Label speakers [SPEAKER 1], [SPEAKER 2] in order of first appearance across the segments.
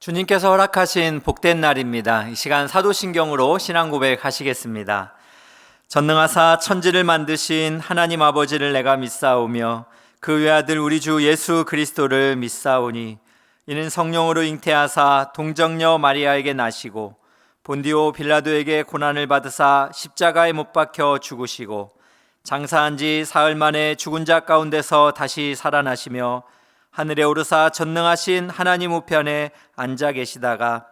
[SPEAKER 1] 주님께서 허락하신 복된 날입니다. 이 시간 사도신경으로 신앙 고백하시겠습니다. 전능하사 천지를 만드신 하나님 아버지를 내가 믿사오며 그 외아들 우리 주 예수 그리스도를 믿사오니 이는 성령으로 잉태하사 동정녀 마리아에게 나시고 본디오 빌라도에게 고난을 받으사 십자가에 못 박혀 죽으시고 장사한 지 사흘 만에 죽은 자 가운데서 다시 살아나시며 하늘에 오르사 전능하신 하나님 우편에 앉아 계시다가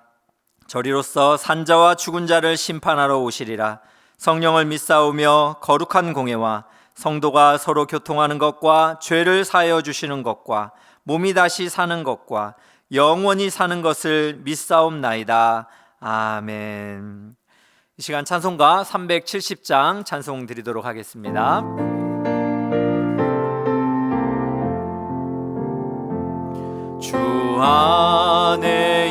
[SPEAKER 1] 저리로서 산자와 죽은 자를 심판하러 오시리라. 성령을 믿사오며 거룩한 공예와 성도가 서로 교통하는 것과 죄를 사하여 주시는 것과 몸이 다시 사는 것과 영원히 사는 것을 믿사옵나이다. 아멘. 이 시간 찬송가 370장 찬송 드리도록 하겠습니다. 주 안에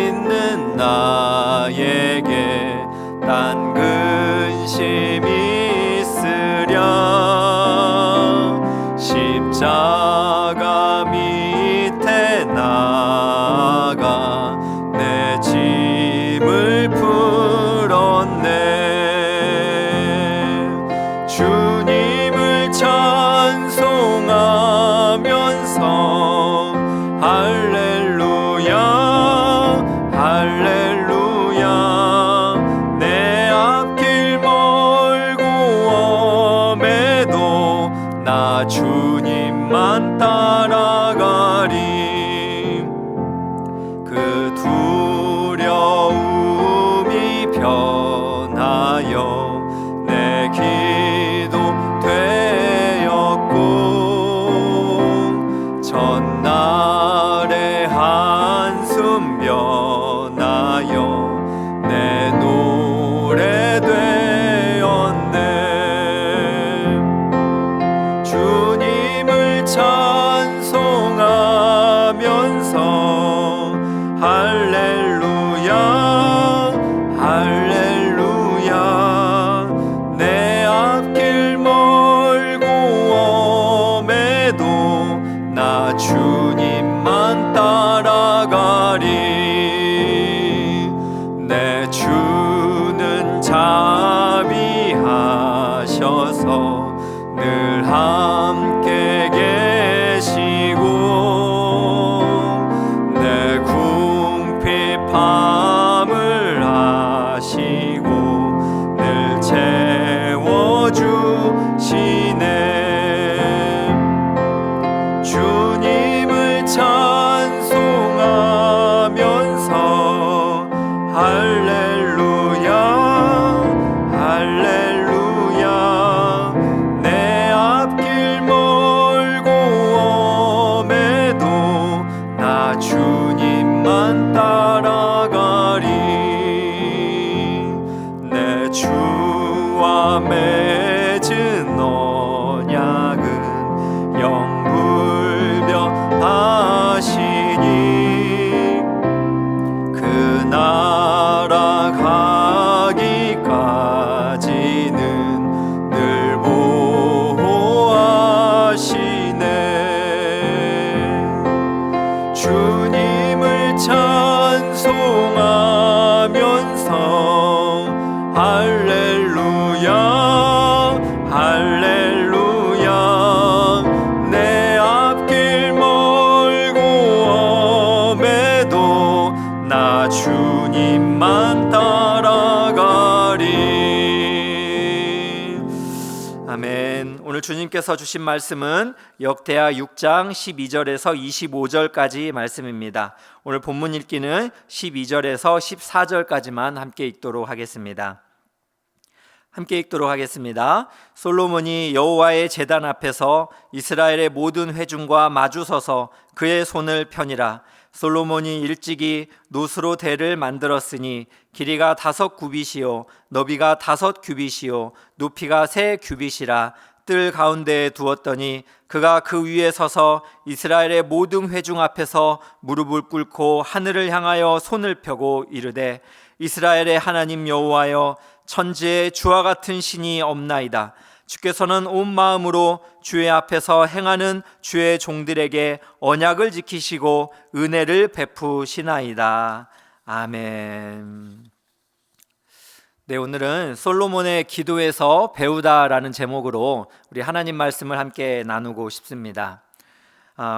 [SPEAKER 1] 있는 나에게 딴 근심이 있으랴 십자가 밑에 나가 내 짐을 풀었네. 주님을 찬송하면서 할렐루야 할렐루야 내 앞길 멀고 엄해도 나 주님만 따라가리. 그 두려움이 변하여 내 기도 되었고 전날의 한숨 변하여 내 노래 되었네. 주님을 찬송하면서 할렐루야 할렐루야 내 앞길 멀고 엄해도 나 주님만 따라가리. 내 주는 자비하셔서 늘 함께 계시고 내 궁핍함을 아시고 늘 채워주시네. 주님을 찬송하면서 할렐루야 할렐루야 내 앞길 멀고 엄해도 나 주님만 따라가리. 내 주와 맺은 언약은 영불변하시니 그 나라 가기까지는 늘 보호하시네. 주님을 찬송하면서 할렐루야 할렐루야 내 앞길 멀고 엄해도 나 주님만 따라가리. 아멘. 오늘 주님께서 주신 말씀은 역대하 6장 12절에서 25절까지 말씀입니다. 오늘 본문 읽기는 12절에서 14절까지만 함께 읽도록 하겠습니다. 솔로몬이 여호와의 제단 앞에서 이스라엘의 모든 회중과 마주서서 그의 손을 펴니라. 솔로몬이 일찍이 노스로 대를 만들었으니 길이가 5규빗이요 너비가 5규빗이요 높이가 3규빗이라. 뜰 가운데에 두었더니 그가 그 위에 서서 이스라엘의 모든 회중 앞에서 무릎을 꿇고 하늘을 향하여 손을 펴고 이르되 이스라엘의 하나님 여호와여 천지에 주와 같은 신이 없나이다. 주께서는 온 마음으로 주의 앞에서 행하는 주의 종들에게 언약을 지키시고 은혜를 베푸시나이다. 아멘. 네, 오늘은 솔로몬의 기도에서 배우다라는 제목으로 우리 하나님 말씀을 함께 나누고 싶습니다.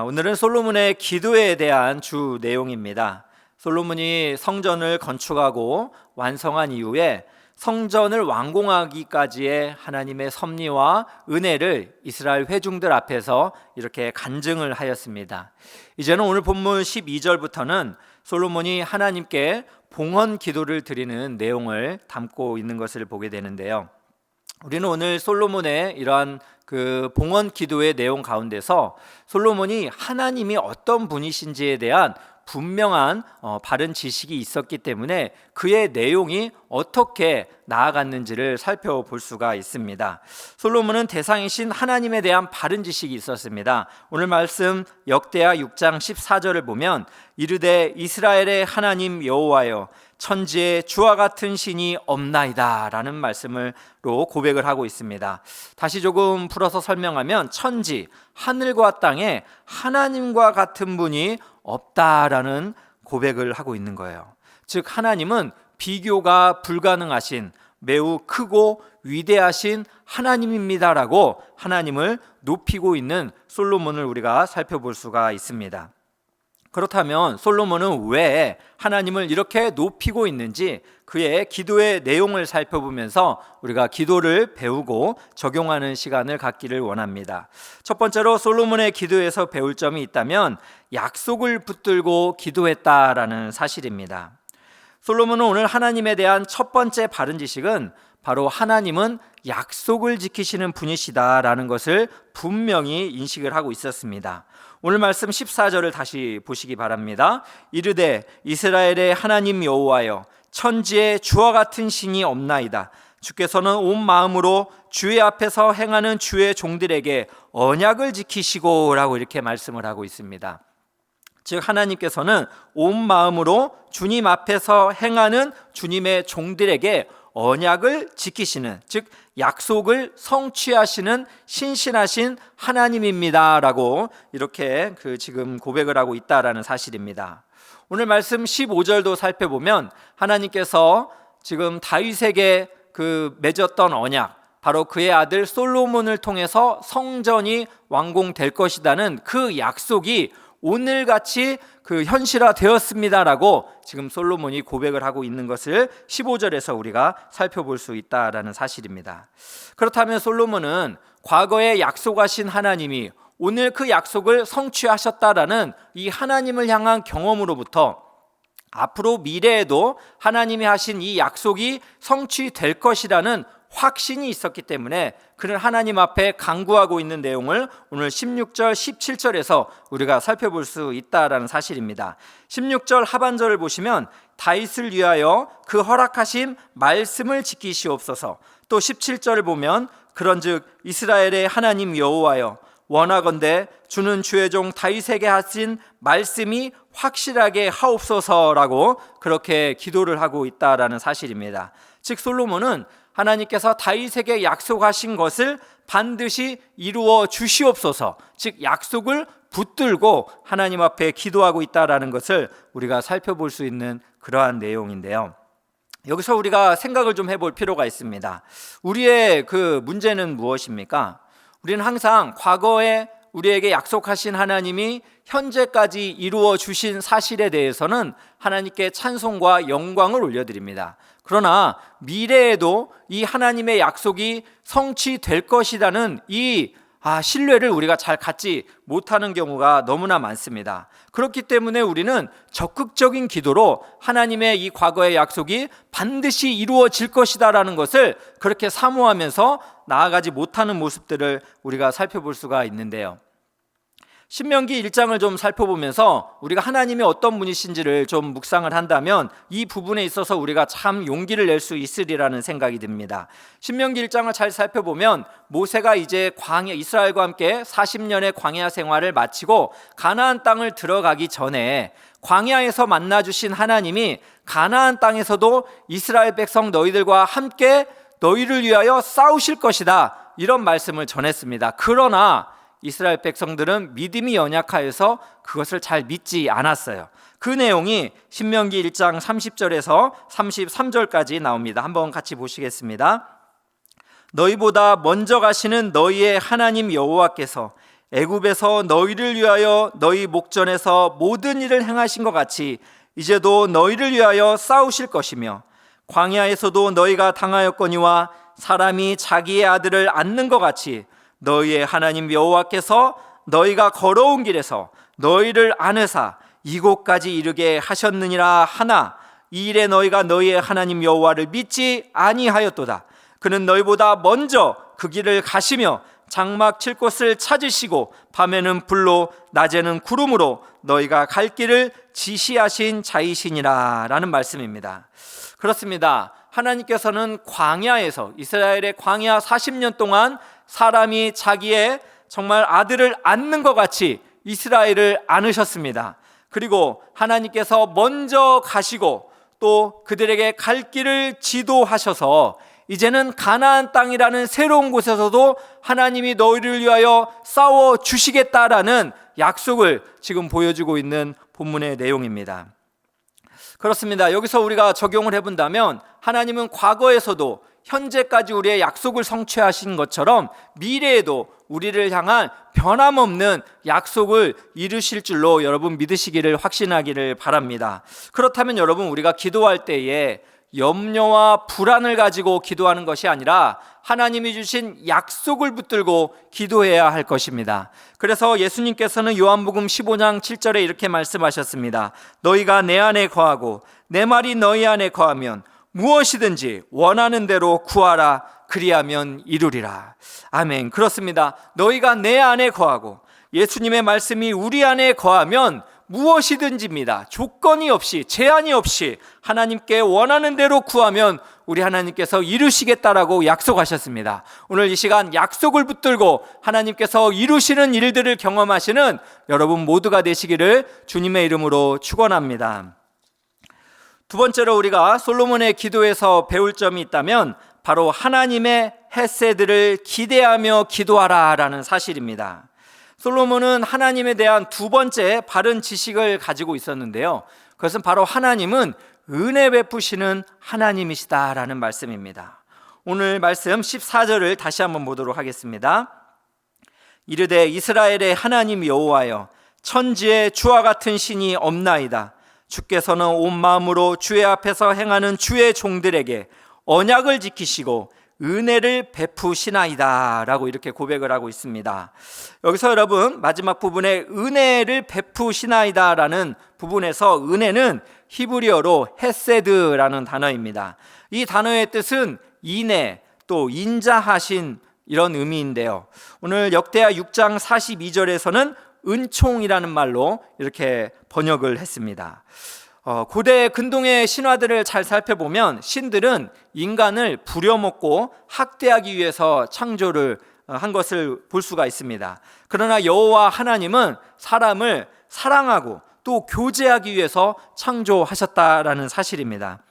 [SPEAKER 1] 오늘은 솔로몬의 기도에 대한 주 내용입니다. 솔로몬이 성전을 건축하고 완성한 이후에 성전을 완공하기까지의 하나님의 섭리와 은혜를 이스라엘 회중들 앞에서 이렇게 간증을 하였습니다. 이제는 오늘 본문 12절부터는 솔로몬이 하나님께 봉헌 기도를 드리는 내용을 담고 있는 것을 보게 되는데요. 우리는 오늘 솔로몬의 이러한 그 봉헌 기도의 내용 가운데서 솔로몬이 하나님이 어떤 분이신지에 대한 분명한 바른 지식이 있었기 때문에 그의 내용이 어떻게 나아갔는지를 살펴볼 수가 있습니다. 솔로몬은 대상이신 하나님에 대한 바른 지식이 있었습니다. 오늘 말씀 역대하 6장 14절을 보면 이르되 이스라엘의 하나님 여호와여 천지에 주와 같은 신이 없나이다 라는 말씀으로 고백을 하고 있습니다. 다시 조금 풀어서 설명하면 천지, 하늘과 땅에 하나님과 같은 분이 없다라는 고백을 하고 있는 거예요. 즉 하나님은 비교가 불가능하신 매우 크고 위대하신 하나님입니다라고 하나님을 높이고 있는 솔로몬을 우리가 살펴볼 수가 있습니다. 그렇다면 솔로몬은 왜 하나님을 이렇게 높이고 있는지 그의 기도의 내용을 살펴보면서 우리가 기도를 배우고 적용하는 시간을 갖기를 원합니다. 첫 번째로 솔로몬의 기도에서 배울 점이 있다면 약속을 붙들고 기도했다라는 사실입니다. 솔로몬은 오늘 하나님에 대한 첫 번째 바른 지식은 바로 하나님은 약속을 지키시는 분이시다라는 것을 분명히 인식을 하고 있었습니다. 오늘 말씀 14절을 다시 보시기 바랍니다. 이르되 이스라엘의 하나님 여호와여 천지에 주와 같은 신이 없나이다. 주께서는 온 마음으로 주의 앞에서 행하는 주의 종들에게 언약을 지키시고 라고 이렇게 말씀을 하고 있습니다. 즉 하나님께서는 온 마음으로 주님 앞에서 행하는 주님의 종들에게 언약을 지키시는, 즉 약속을 성취하시는 신실하신 하나님입니다라고 이렇게 지금 고백을 하고 있다라는 사실입니다. 오늘 말씀 15절도 살펴보면 하나님께서 지금 다윗에게 맺었던 언약, 바로 그의 아들 솔로몬을 통해서 성전이 완공될 것이라는 그 약속이 오늘같이 현실화 되었습니다라고 지금 솔로몬이 고백을 하고 있는 것을 15절에서 우리가 살펴볼 수 있다라는 사실입니다. 그렇다면 솔로몬은 과거에 약속하신 하나님이 오늘 그 약속을 성취하셨다라는 이 하나님을 향한 경험으로부터 앞으로 미래에도 하나님이 하신 이 약속이 성취될 것이라는 확신이 있었기 때문에 그는 하나님 앞에 간구하고 있는 내용을 오늘 16절, 17절에서 우리가 살펴볼 수 있다라는 사실입니다. 16절 하반절을 보시면 다윗을 위하여 그 허락하신 말씀을 지키시옵소서. 또 17절을 보면 그런즉 이스라엘의 하나님 여호와여 원하건대 주는 주의 종 다윗에게 하신 말씀이 확실하게 하옵소서라고 그렇게 기도를 하고 있다라는 사실입니다. 즉 솔로몬은 하나님께서 다윗에게 약속하신 것을 반드시 이루어 주시옵소서, 즉 약속을 붙들고 하나님 앞에 기도하고 있다라는 것을 우리가 살펴볼 수 있는 그러한 내용인데요. 여기서 우리가 생각을 좀 해볼 필요가 있습니다. 우리의 문제는 무엇입니까? 우리는 항상 과거에 우리에게 약속하신 하나님이 현재까지 이루어 주신 사실에 대해서는 하나님께 찬송과 영광을 올려드립니다. 그러나 미래에도 이 하나님의 약속이 성취될 것이라는 이 신뢰를 우리가 잘 갖지 못하는 경우가 너무나 많습니다. 그렇기 때문에 우리는 적극적인 기도로 하나님의 이 과거의 약속이 반드시 이루어질 것이다라는 것을 그렇게 사모하면서 나아가지 못하는 모습들을 우리가 살펴볼 수가 있는데요. 신명기 1장을 좀 살펴보면서 우리가 하나님이 어떤 분이신지를 좀 묵상을 한다면 이 부분에 있어서 우리가 참 용기를 낼 수 있으리라는 생각이 듭니다. 신명기 1장을 잘 살펴보면 모세가 이제 이스라엘과 함께 40년의 광야 생활을 마치고 가나안 땅을 들어가기 전에 광야에서 만나주신 하나님이 가나안 땅에서도 이스라엘 백성 너희들과 함께 너희를 위하여 싸우실 것이다 이런 말씀을 전했습니다. 그러나 이스라엘 백성들은 믿음이 연약하여서 그것을 잘 믿지 않았어요. 그 내용이 신명기 1장 30절에서 33절까지 나옵니다. 한번 같이 보시겠습니다. 너희보다 먼저 가시는 너희의 하나님 여호와께서 애굽에서 너희를 위하여 너희 목전에서 모든 일을 행하신 것 같이 이제도 너희를 위하여 싸우실 것이며 광야에서도 너희가 당하였거니와 사람이 자기의 아들을 안는 것 같이 너희의 하나님 여호와께서 너희가 걸어온 길에서 너희를 안으사 이곳까지 이르게 하셨느니라 하나 이 일에 너희가 너희의 하나님 여호와를 믿지 아니하였도다. 그는 너희보다 먼저 그 길을 가시며 장막 칠 곳을 찾으시고 밤에는 불로 낮에는 구름으로 너희가 갈 길을 지시하신 자이시니라 라는 말씀입니다. 그렇습니다. 하나님께서는 광야에서 이스라엘의 광야 40년 동안 사람이 자기의 정말 아들을 안는 것 같이 이스라엘을 안으셨습니다. 그리고 하나님께서 먼저 가시고 또 그들에게 갈 길을 지도하셔서 이제는 가나안 땅이라는 새로운 곳에서도 하나님이 너희를 위하여 싸워 주시겠다라는 약속을 지금 보여주고 있는 본문의 내용입니다. 그렇습니다. 여기서 우리가 적용을 해본다면 하나님은 과거에서도 현재까지 우리의 약속을 성취하신 것처럼 미래에도 우리를 향한 변함없는 약속을 이루실 줄로 여러분 믿으시기를 확신하기를 바랍니다. 그렇다면 여러분 우리가 기도할 때에 염려와 불안을 가지고 기도하는 것이 아니라 하나님이 주신 약속을 붙들고 기도해야 할 것입니다. 그래서 예수님께서는 요한복음 15장 7절에 이렇게 말씀하셨습니다. 너희가 내 안에 거하고 내 말이 너희 안에 거하면 무엇이든지 원하는 대로 구하라 그리하면 이루리라. 아멘. 그렇습니다. 너희가 내 안에 거하고 예수님의 말씀이 우리 안에 거하면 무엇이든지입니다. 조건이 없이 제한이 없이 하나님께 원하는 대로 구하면 우리 하나님께서 이루시겠다라고 약속하셨습니다. 오늘 이 시간 약속을 붙들고 하나님께서 이루시는 일들을 경험하시는 여러분 모두가 되시기를 주님의 이름으로 축원합니다. 두 번째로 우리가 솔로몬의 기도에서 배울 점이 있다면 바로 하나님의 헤세드를 기대하며 기도하라라는 사실입니다. 솔로몬은 하나님에 대한 두 번째 바른 지식을 가지고 있었는데요. 그것은 바로 하나님은 은혜 베푸시는 하나님이시다라는 말씀입니다. 오늘 말씀 14절을 다시 한번 보도록 하겠습니다. 이르되 이스라엘의 하나님 여호와여 천지에 주와 같은 신이 없나이다. 주께서는 온 마음으로 주의 앞에서 행하는 주의 종들에게 언약을 지키시고 은혜를 베푸시나이다 라고 이렇게 고백을 하고 있습니다. 여기서 여러분 마지막 부분에 은혜를 베푸시나이다 라는 부분에서 은혜는 히브리어로 헤세드라는 단어입니다. 이 단어의 뜻은 인애 또 인자하신 이런 의미인데요. 오늘 역대하 6장 42절에서는 은총이라는 말로 이렇게 번역을 했습니다. 고대 근동의 신화들을 잘 살펴보면 신들은 인간을 부려먹고 학대하기 위해서 창조를 한 것을 볼 수가 있습니다. 그러나 여호와 하나님은 사람을 사랑하고 또 교제하기 위해서 창조하셨다라는 사실입니다.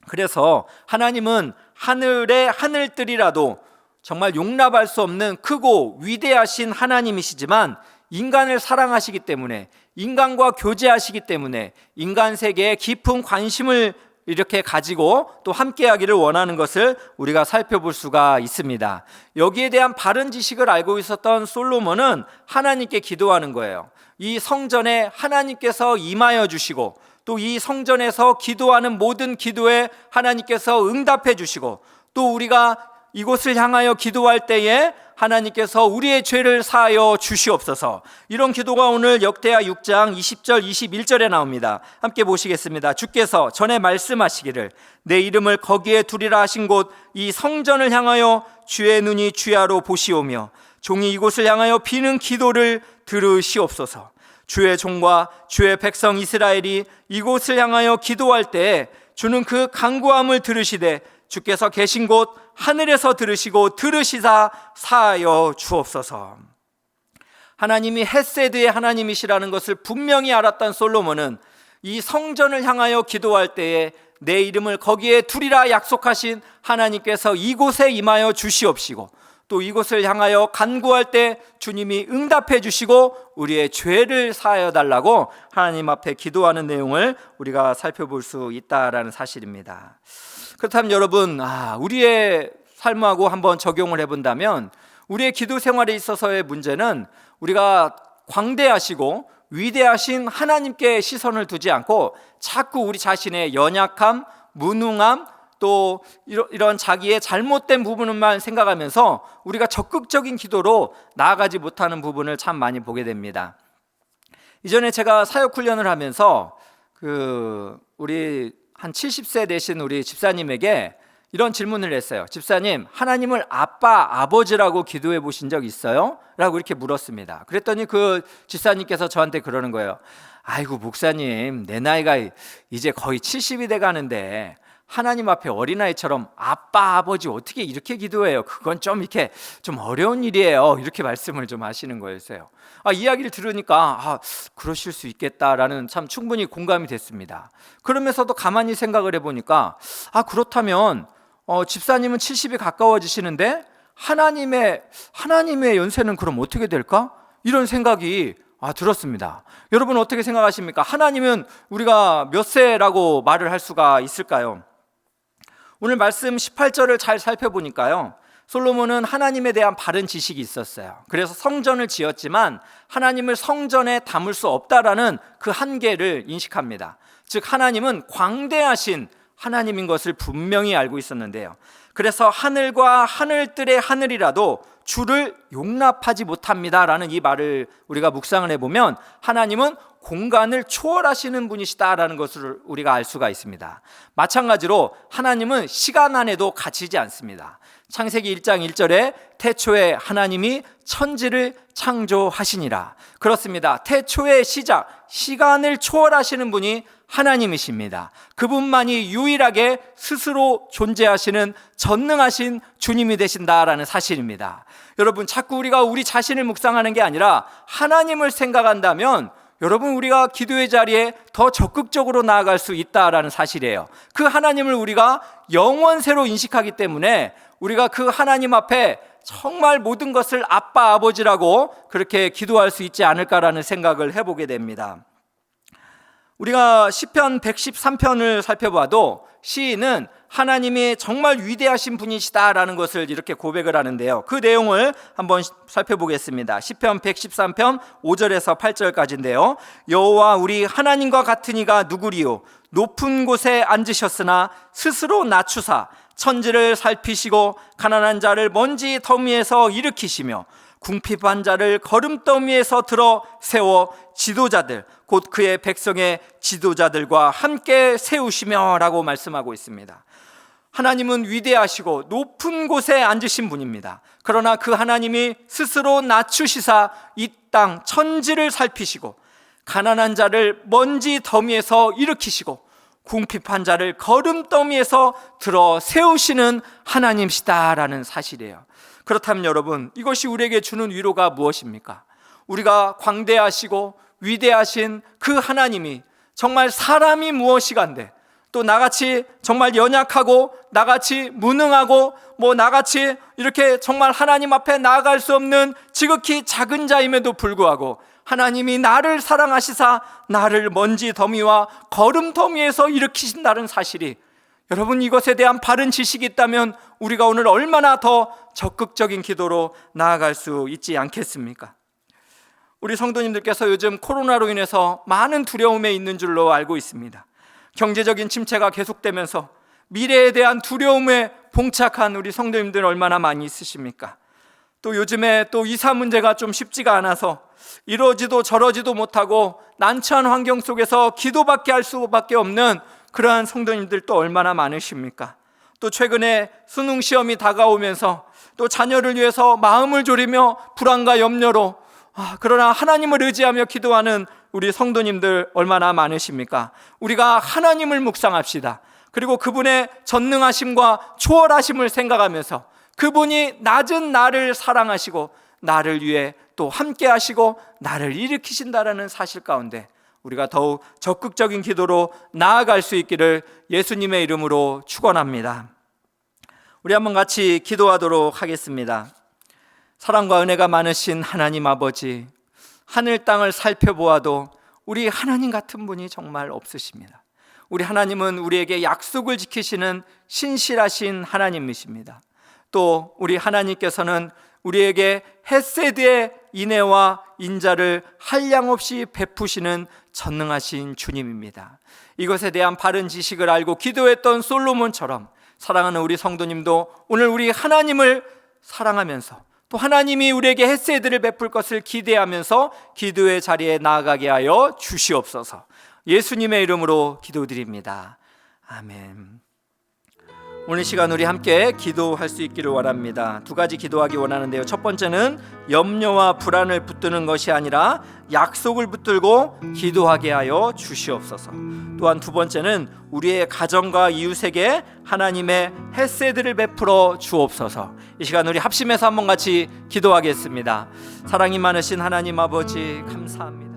[SPEAKER 1] 그래서 하나님은 하늘의 하늘들이라도 정말 용납할 수 없는 크고 위대하신 하나님이시지만 인간을 사랑하시기 때문에 인간과 교제하시기 때문에 인간 세계에 깊은 관심을 이렇게 가지고 또 함께하기를 원하는 것을 우리가 살펴볼 수가 있습니다. 여기에 대한 바른 지식을 알고 있었던 솔로몬은 하나님께 기도하는 거예요. 이 성전에 하나님께서 임하여 주시고 또 이 성전에서 기도하는 모든 기도에 하나님께서 응답해 주시고 또 우리가 이곳을 향하여 기도할 때에 하나님께서 우리의 죄를 사하여 주시옵소서. 이런 기도가 오늘 역대하 6장 20절 21절에 나옵니다. 함께 보시겠습니다. 주께서 전에 말씀하시기를 내 이름을 거기에 두리라 하신 곳 이 성전을 향하여 주의 눈이 주야로 보시오며 종이 이곳을 향하여 비는 기도를 들으시옵소서. 주의 종과 주의 백성 이스라엘이 이곳을 향하여 기도할 때 주는 그 간구함을 들으시되 주께서 계신 곳 하늘에서 들으시고 들으시사 사하여 주옵소서. 하나님이 헤세드의 하나님이시라는 것을 분명히 알았던 솔로몬은 이 성전을 향하여 기도할 때에 내 이름을 거기에 두리라 약속하신 하나님께서 이곳에 임하여 주시옵시고 또 이곳을 향하여 간구할 때 주님이 응답해 주시고 우리의 죄를 사하여 달라고 하나님 앞에 기도하는 내용을 우리가 살펴볼 수 있다라는 사실입니다. 그렇다면 여러분, 우리의 삶하고 한번 적용을 해본다면 우리의 기도 생활에 있어서의 문제는 우리가 광대하시고 위대하신 하나님께 시선을 두지 않고 자꾸 우리 자신의 연약함, 무능함, 또 이런 자기의 잘못된 부분만 생각하면서 우리가 적극적인 기도로 나아가지 못하는 부분을 참 많이 보게 됩니다. 이전에 제가 사역훈련을 하면서 우리 한 70세 되신 우리 집사님에게 이런 질문을 했어요. 집사님, 하나님을 아빠, 아버지라고 기도해 보신 적 있어요? 라고 이렇게 물었습니다. 그랬더니 그 집사님께서 저한테 그러는 거예요. 아이고 목사님, 내 나이가 이제 거의 70이 돼 가는데 하나님 앞에 어린아이처럼 아빠, 아버지 어떻게 이렇게 기도해요? 그건 좀 이렇게 좀 어려운 일이에요. 이렇게 말씀을 좀 하시는 거였어요. 이야기를 들으니까 그러실 수 있겠다라는 참 충분히 공감이 됐습니다. 그러면서도 가만히 생각을 해보니까 그렇다면 집사님은 70이 가까워지시는데 하나님의 연세는 그럼 어떻게 될까? 이런 생각이 들었습니다. 여러분 어떻게 생각하십니까? 하나님은 우리가 몇 세라고 말을 할 수가 있을까요? 오늘 말씀 18절을 잘 살펴보니까요, 솔로몬은 하나님에 대한 바른 지식이 있었어요. 그래서 성전을 지었지만 하나님을 성전에 담을 수 없다라는 그 한계를 인식합니다. 즉 하나님은 광대하신 하나님인 것을 분명히 알고 있었는데요, 그래서 하늘과 하늘들의 하늘이라도 주를 용납하지 못합니다라는 이 말을 우리가 묵상을 해보면 하나님은 공간을 초월하시는 분이시다라는 것을 우리가 알 수가 있습니다. 마찬가지로 하나님은 시간 안에도 갇히지 않습니다. 창세기 1장 1절에 태초에 하나님이 천지를 창조하시니라. 그렇습니다. 태초의 시작, 시간을 초월하시는 분이 하나님이십니다. 그분만이 유일하게 스스로 존재하시는 전능하신 주님이 되신다라는 사실입니다. 여러분, 자꾸 우리가 우리 자신을 묵상하는 게 아니라 하나님을 생각한다면 여러분, 우리가 기도의 자리에 더 적극적으로 나아갈 수 있다라는 사실이에요. 그 하나님을 우리가 영원세로 인식하기 때문에 우리가 그 하나님 앞에 정말 모든 것을 아빠, 아버지라고 그렇게 기도할 수 있지 않을까라는 생각을 해보게 됩니다. 우리가 시편 113편을 살펴봐도 시인은 하나님이 정말 위대하신 분이시다라는 것을 이렇게 고백을 하는데요, 그 내용을 한번 살펴보겠습니다. 시편 113편 5절에서 8절까지인데요. 여호와 우리 하나님과 같은 이가 누구리요? 높은 곳에 앉으셨으나 스스로 낮추사 천지를 살피시고 가난한 자를 먼지 더미에서 일으키시며 궁핍한 자를 거름더미에서 들어 세워 지도자들 곧 그의 백성의 지도자들과 함께 세우시며 라고 말씀하고 있습니다. 하나님은 위대하시고 높은 곳에 앉으신 분입니다. 그러나 그 하나님이 스스로 낮추시사 이 땅 천지를 살피시고 가난한 자를 먼지 더미에서 일으키시고 궁핍한 자를 거름더미에서 들어 세우시는 하나님이시다라는 사실이에요. 그렇다면 여러분, 이것이 우리에게 주는 위로가 무엇입니까? 우리가 광대하시고 위대하신 그 하나님이 정말 사람이 무엇이간데 또 나같이 정말 연약하고 나같이 무능하고 나같이 이렇게 정말 하나님 앞에 나아갈 수 없는 지극히 작은 자임에도 불구하고 하나님이 나를 사랑하시사 나를 먼지 더미와 거름 더미에서 일으키신다는 사실이, 여러분 이것에 대한 바른 지식이 있다면 우리가 오늘 얼마나 더 적극적인 기도로 나아갈 수 있지 않겠습니까? 우리 성도님들께서 요즘 코로나로 인해서 많은 두려움에 있는 줄로 알고 있습니다. 경제적인 침체가 계속되면서 미래에 대한 두려움에 봉착한 우리 성도님들 얼마나 많이 있으십니까? 또 요즘에 또 이사 문제가 좀 쉽지가 않아서 이러지도 저러지도 못하고 난처한 환경 속에서 기도밖에 할 수밖에 없는 그러한 성도님들 또 얼마나 많으십니까? 또 최근에 수능 시험이 다가오면서 또 자녀를 위해서 마음을 졸이며 불안과 염려로 그러나 하나님을 의지하며 기도하는 우리 성도님들 얼마나 많으십니까? 우리가 하나님을 묵상합시다. 그리고 그분의 전능하심과 초월하심을 생각하면서 그분이 낮은 나를 사랑하시고 나를 위해 또 함께 하시고 나를 일으키신다라는 사실 가운데 우리가 더욱 적극적인 기도로 나아갈 수 있기를 예수님의 이름으로 축원합니다. 우리 한번 같이 기도하도록 하겠습니다. 사랑과 은혜가 많으신 하나님 아버지, 하늘 땅을 살펴보아도 우리 하나님 같은 분이 정말 없으십니다. 우리 하나님은 우리에게 약속을 지키시는 신실하신 하나님이십니다. 또 우리 하나님께서는 우리에게 헤세드의 인애와 인자를 한량없이 베푸시는 전능하신 주님입니다. 이것에 대한 바른 지식을 알고 기도했던 솔로몬처럼 사랑하는 우리 성도님도 오늘 우리 하나님을 사랑하면서 또 하나님이 우리에게 헤세드를 베풀 것을 기대하면서 기도의 자리에 나아가게 하여 주시옵소서. 예수님의 이름으로 기도드립니다. 아멘. 오늘 시간 우리 함께 기도할 수 있기를 원합니다. 두 가지 기도하기 원하는데요. 첫 번째는 염려와 불안을 붙드는 것이 아니라 약속을 붙들고 기도하게 하여 주시옵소서. 또한 두 번째는 우리의 가정과 이웃에게 하나님의 헤세드를 베풀어 주옵소서. 이 시간 우리 합심해서 한번 같이 기도하겠습니다. 사랑이 많으신 하나님 아버지, 감사합니다.